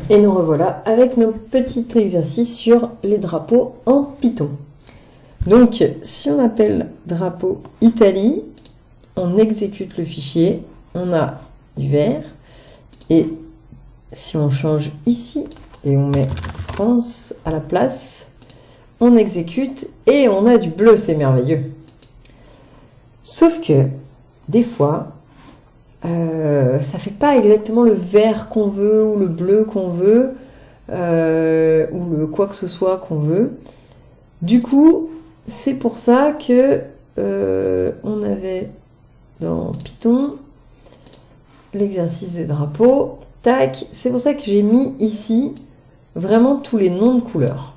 Et nous revoilà avec nos petits exercices sur les drapeaux en Python. Donc, si on appelle drapeau Italie, on exécute le fichier, on a du vert, et si on change ici, et on met France à la place, on exécute, et on a du bleu, c'est merveilleux. Sauf que, des fois, ça fait pas exactement le vert qu'on veut ou le bleu qu'on veut ou le quoi que ce soit qu'on veut. Du coup, c'est pour ça que on avait dans Python l'exercice des drapeaux. Tac, c'est pour ça que j'ai mis ici vraiment tous les noms de couleurs.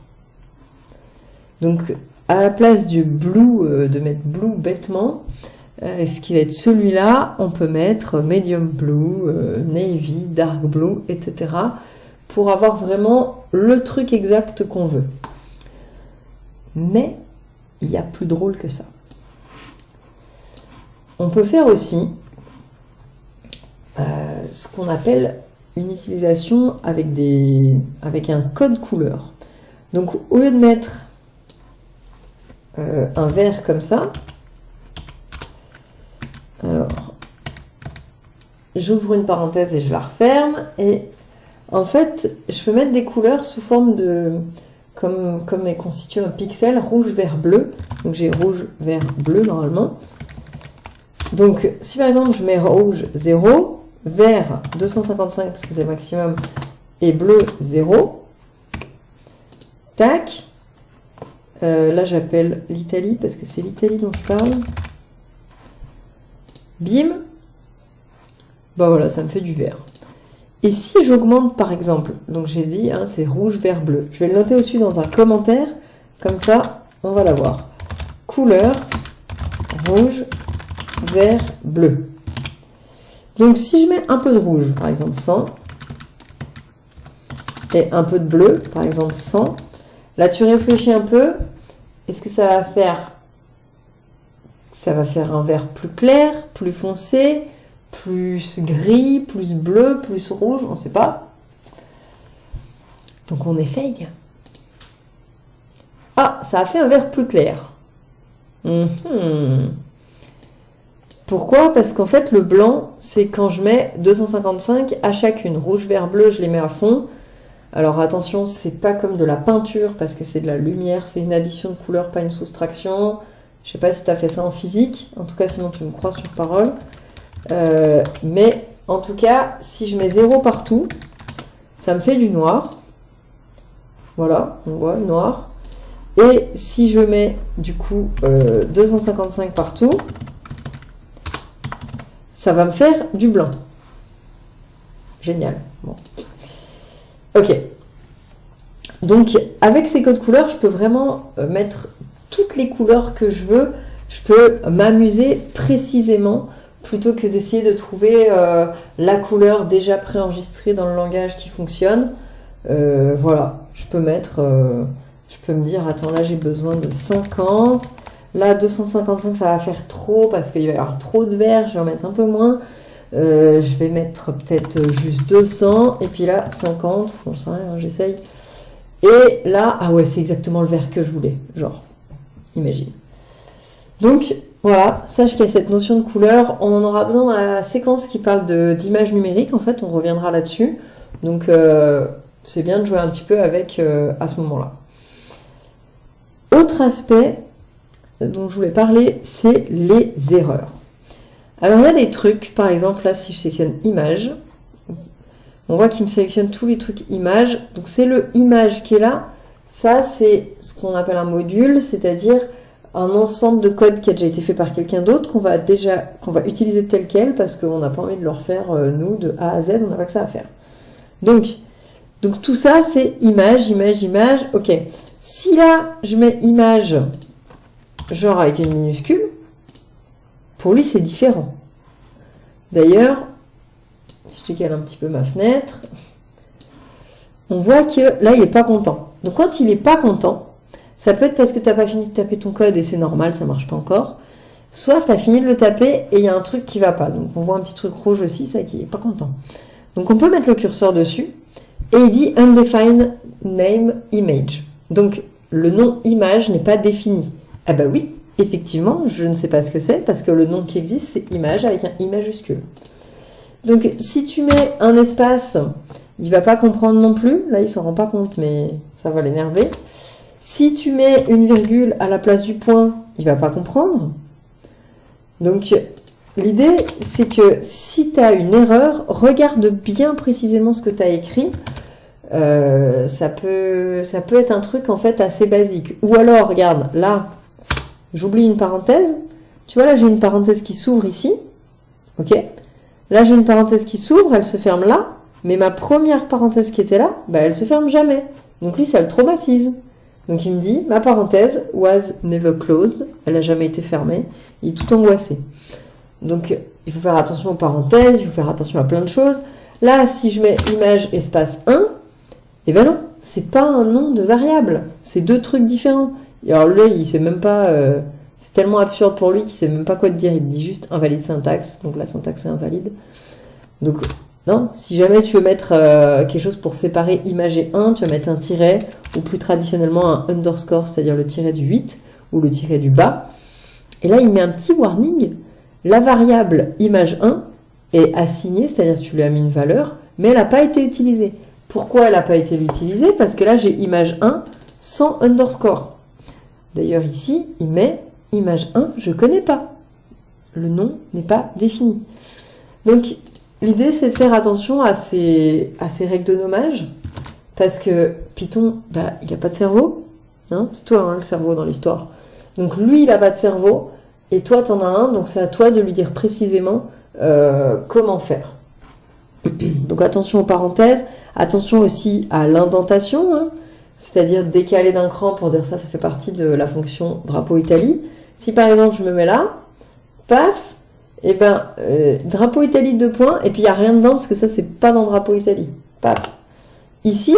Donc à la place du blue, de mettre blue bêtement, ce qui va être celui-là, on peut mettre medium blue, navy, dark blue, etc. pour avoir vraiment le truc exact qu'on veut. Mais il y a plus drôle que ça. On peut faire aussi ce qu'on appelle une utilisation avec un code couleur. Donc au lieu de mettre un vert comme ça, alors, j'ouvre une parenthèse et je la referme. Et en fait, je peux mettre des couleurs sous forme de... Comme est constitué un pixel, rouge, vert, bleu. Donc j'ai rouge, vert, bleu normalement. Donc si par exemple je mets rouge 0, vert 255 parce que c'est le maximum, et bleu 0, tac. Là j'appelle l'Italie parce que c'est l'Italie dont je parle. Bim, bah voilà, ça me fait du vert. Et si j'augmente par exemple, donc j'ai dit, hein, c'est rouge, vert, bleu. Je vais le noter au-dessus dans un commentaire, comme ça, on va l'avoir. Couleur, rouge, vert, bleu. Donc si je mets un peu de rouge, par exemple 100, et un peu de bleu, par exemple 100, là tu réfléchis un peu, est-ce que ça va faire... Ça va faire un vert plus clair, plus foncé, plus gris, plus bleu, plus rouge, on ne sait pas. Donc on essaye. Ah, ça a fait un vert plus clair. Pourquoi? Parce qu'en fait le blanc, c'est quand je mets 255 à chacune. Rouge, vert, bleu, je les mets à fond. Alors attention, c'est pas comme de la peinture parce que c'est de la lumière, c'est une addition de couleurs, pas une soustraction. Je sais pas si tu as fait ça en physique, en tout cas sinon tu me crois sur parole. Mais en tout cas, si je mets 0 partout, ça me fait du noir. Voilà, on voit le noir. Et si je mets du coup 255 partout, ça va me faire du blanc. Génial. Bon. Ok. Donc avec ces codes couleurs, je peux vraiment mettre toutes les couleurs que je veux, je peux m'amuser précisément plutôt que d'essayer de trouver la couleur déjà préenregistrée dans le langage qui fonctionne. Voilà, je peux me dire, attends, là j'ai besoin de 50, là 255 ça va faire trop parce qu'il va y avoir trop de vert, je vais en mettre un peu moins. Je vais mettre peut-être juste 200 et puis là 50, bon, je sais rien, j'essaye. Et là, ah ouais, c'est exactement le vert que je voulais, genre. Imagine. Donc, voilà, sache qu'il y a cette notion de couleur. On en aura besoin dans la séquence qui parle d'images numériques. En fait, on reviendra là-dessus. Donc, c'est bien de jouer un petit peu avec à ce moment-là. Autre aspect dont je voulais parler, c'est les erreurs. Alors, il y a des trucs, par exemple, là, si je sélectionne images, on voit qu'il me sélectionne tous les trucs images. Donc, c'est le image qui est là. Ça, c'est ce qu'on appelle un module, c'est-à-dire un ensemble de code qui a déjà été fait par quelqu'un d'autre, qu'on va utiliser tel quel, parce qu'on n'a pas envie de le refaire, nous, de A à Z, on n'a pas que ça à faire. Donc tout ça, c'est image, image, image. Ok. Si là, je mets image, genre avec une minuscule, pour lui, c'est différent. D'ailleurs, si je décale un petit peu ma fenêtre, on voit que là, il n'est pas content. Donc quand il n'est pas content, ça peut être parce que tu n'as pas fini de taper ton code et c'est normal, ça ne marche pas encore. Soit tu as fini de le taper et il y a un truc qui ne va pas. Donc on voit un petit truc rouge aussi, ça qui n'est pas content. Donc on peut mettre le curseur dessus Et il dit undefined name image. Donc, le nom image n'est pas défini. Ah bah oui, effectivement, je ne sais pas ce que c'est, parce que le nom qui existe, c'est image avec un I majuscule. Donc, si tu mets un espace, il va pas comprendre non plus. Là, il s'en rend pas compte, mais ça va l'énerver. Si tu mets une virgule à la place du point, il va pas comprendre. Donc, l'idée, c'est que si tu as une erreur, regarde bien précisément ce que tu as écrit. Ça peut être un truc, en fait, assez basique. Ou alors, regarde, là, j'oublie une parenthèse. Tu vois, là, j'ai une parenthèse qui s'ouvre ici. Ok ? Là, j'ai une parenthèse qui s'ouvre, elle se ferme là. Mais ma première parenthèse qui était là, bah, elle se ferme jamais. Donc lui, ça le traumatise. Donc il me dit, ma parenthèse was never closed. Elle n'a jamais été fermée. Il est tout angoissé. Donc il faut faire attention aux parenthèses, il faut faire attention à plein de choses. Là, si je mets image espace 1, eh ben non, c'est pas un nom de variable. C'est deux trucs différents. Et alors là, il sait même pas... c'est tellement absurde pour lui qu'il sait même pas quoi te dire. Il te dit juste invalide syntaxe. Donc la syntaxe est invalide. Donc... non, si jamais tu veux mettre quelque chose pour séparer image et 1, tu vas mettre un tiret, ou plus traditionnellement un underscore, c'est-à-dire le tiret du 8, ou le tiret du bas. Et là, il met un petit warning. La variable image 1 est assignée, c'est-à-dire que tu lui as mis une valeur, mais elle n'a pas été utilisée. Pourquoi elle n'a pas été utilisée? Parce que là, j'ai image 1 sans underscore. D'ailleurs, ici, il met image 1, je ne connais pas. Le nom n'est pas défini. Donc, l'idée, c'est de faire attention à ces règles de nommage, parce que Python, bah, il n'a pas de cerveau. Hein, c'est toi, hein, le cerveau dans l'histoire. Donc lui, il n'a pas de cerveau, et toi, tu en as un, donc c'est à toi de lui dire précisément comment faire. Donc attention aux parenthèses, attention aussi à l'indentation, hein, c'est-à-dire décaler d'un cran pour dire ça fait partie de la fonction drapeau Italie. Si par exemple, je me mets là, paf, et ben, drapeau Italie 2 points, et puis il n'y a rien dedans, parce que ça, c'est pas dans drapeau Italie. Paf. Ici,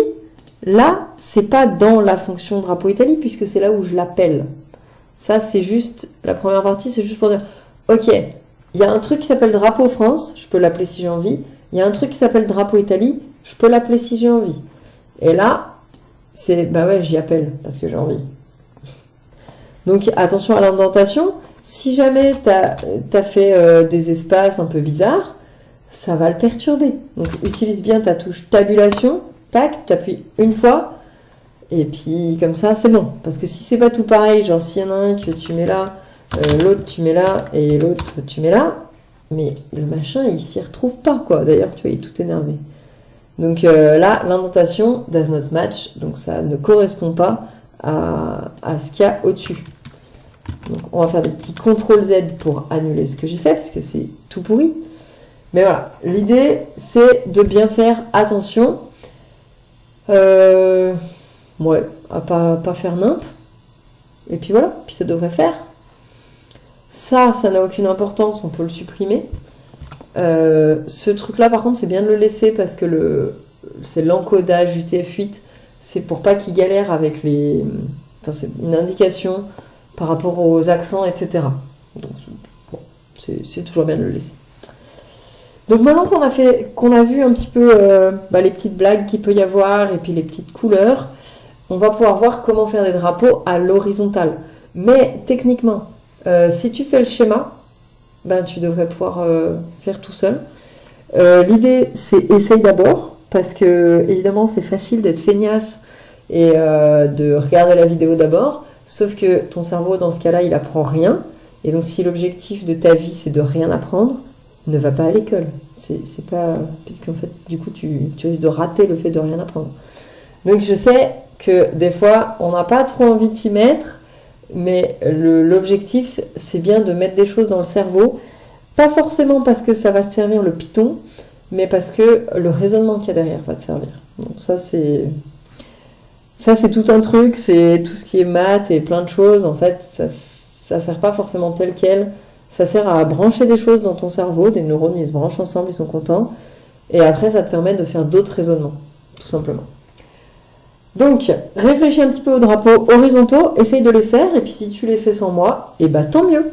là, c'est pas dans la fonction drapeau Italie, puisque c'est là où je l'appelle. Ça, c'est juste, la première partie, c'est juste pour dire, ok, il y a un truc qui s'appelle drapeau France, je peux l'appeler si j'ai envie. Il y a un truc qui s'appelle drapeau Italie, je peux l'appeler si j'ai envie. Et là, c'est, bah ouais, j'y appelle, parce que j'ai envie. Donc, attention à l'indentation. Si jamais t'as fait des espaces un peu bizarres, ça va le perturber. Donc utilise bien ta touche tabulation, tac, tu appuies une fois, et puis comme ça c'est bon. Parce que si c'est pas tout pareil, genre s'il y en a un que tu mets là, l'autre tu mets là, et l'autre tu mets là, mais le machin il s'y retrouve pas quoi. D'ailleurs tu vois, il est tout énervé. Donc là, l'indentation does not match, donc ça ne correspond pas à ce qu'il y a au-dessus. Donc on va faire des petits CTRL-Z pour annuler ce que j'ai fait, parce que c'est tout pourri. Mais voilà, l'idée, c'est de bien faire attention. Ouais, à pas faire nimp. Et puis voilà, puis ça devrait faire. Ça n'a aucune importance, on peut le supprimer. Ce truc-là, par contre, c'est bien de le laisser, parce que c'est l'encodage UTF-8. C'est pour pas qu'il galère avec les... Enfin, c'est une indication par rapport aux accents, etc. Donc, bon, c'est toujours bien de le laisser. Donc maintenant qu'on a vu un petit peu les petites blagues qu'il peut y avoir et puis les petites couleurs, on va pouvoir voir comment faire des drapeaux à l'horizontale. Mais techniquement, si tu fais le schéma, ben, tu devrais pouvoir faire tout seul. L'idée, c'est essaye d'abord, parce que évidemment c'est facile d'être feignasse et de regarder la vidéo d'abord. Sauf que ton cerveau, dans ce cas-là, il apprend rien. Et donc, si l'objectif de ta vie, c'est de rien apprendre, ne va pas à l'école. C'est pas... Puisqu'en fait, du coup, tu risques de rater le fait de rien apprendre. Donc, je sais que des fois, on n'a pas trop envie de s'y mettre. Mais l'objectif, c'est bien de mettre des choses dans le cerveau. Pas forcément parce que ça va te servir le Python, mais parce que le raisonnement qu'il y a derrière va te servir. Donc, ça, c'est tout un truc, c'est tout ce qui est maths et plein de choses. En fait, ça sert pas forcément tel quel. Ça sert à brancher des choses dans ton cerveau, des neurones, ils se branchent ensemble, ils sont contents. Et après, ça te permet de faire d'autres raisonnements, tout simplement. Donc, réfléchis un petit peu aux drapeaux horizontaux, essaye de les faire, et puis si tu les fais sans moi, et bah tant mieux.